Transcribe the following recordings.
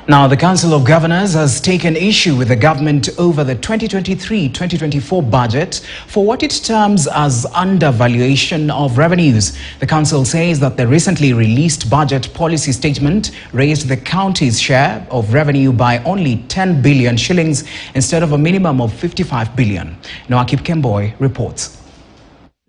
Now, the Council of Governors has taken issue with the government over the 2023-2024 budget for what it terms as undervaluation of revenues. The council says that the recently released budget policy statement raised the county's share of revenue by only 10 billion shillings instead of a minimum of 55 billion. Noakip Kemboy reports.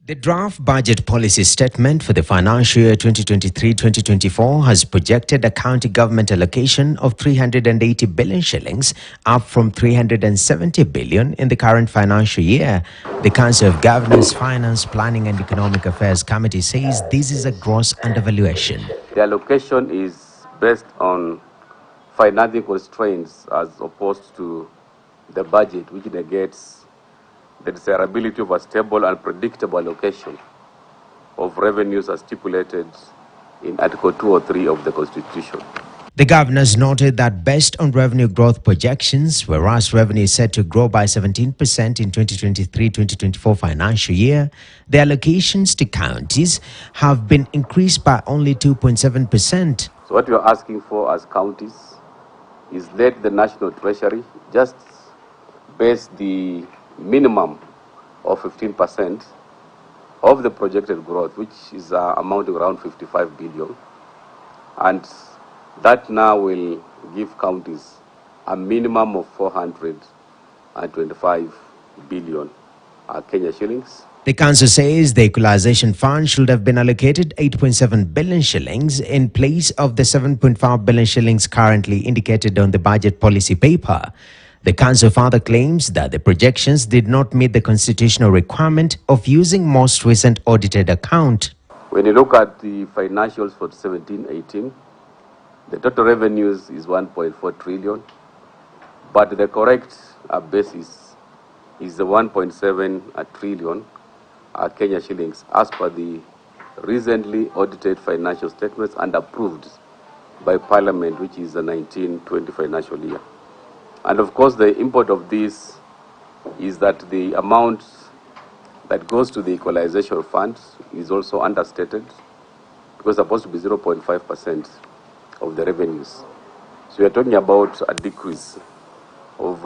The draft budget policy statement for the financial year 2023-2024 has projected a county government allocation of 380 billion shillings, up from 370 billion in the current financial year. The Council of Governors Finance, Planning and Economic Affairs Committee says this is a gross undervaluation. The allocation is based on financing constraints as opposed to the budget, which negates the desirability of a stable and predictable allocation of revenues as stipulated in Article 203 of the Constitution. The governors noted that based on revenue growth projections, whereas revenue is set to grow by 17% in 2023-2024 financial year, the allocations to counties have been increased by only 2.7%. So what we are asking for as counties is let the National Treasury just base the minimum of 15% of the projected growth, which is amounting around 55 billion, and that now will give counties a minimum of 425 billion Kenya shillings. The council says the equalization fund should have been allocated 8.7 billion shillings in place of the 7.5 billion shillings currently indicated on the budget policy paper. The council further claims that the projections did not meet the constitutional requirement of using most recent audited account. When you look at the financials for 17-18, the total revenues is 1.4 trillion, but the correct basis is the 1.7 trillion Kenya shillings as per the recently audited financial statements and approved by Parliament, which is the 19-20 financial year. And of course, the import of this is that the amount that goes to the equalization fund is also understated because it's supposed to be 0.5% of the revenues. So we are talking about a decrease of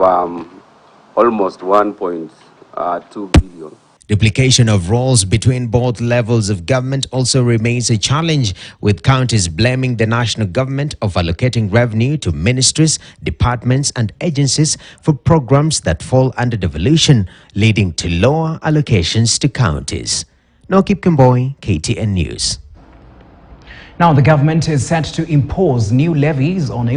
almost 1.2 billion. Duplication of roles between both levels of government also remains a challenge, with counties blaming the national government of allocating revenue to ministries, departments and agencies for programs that fall under devolution, leading to lower allocations to counties. Noakip Kemboy, KTN News. Now, the government is set to impose new levies on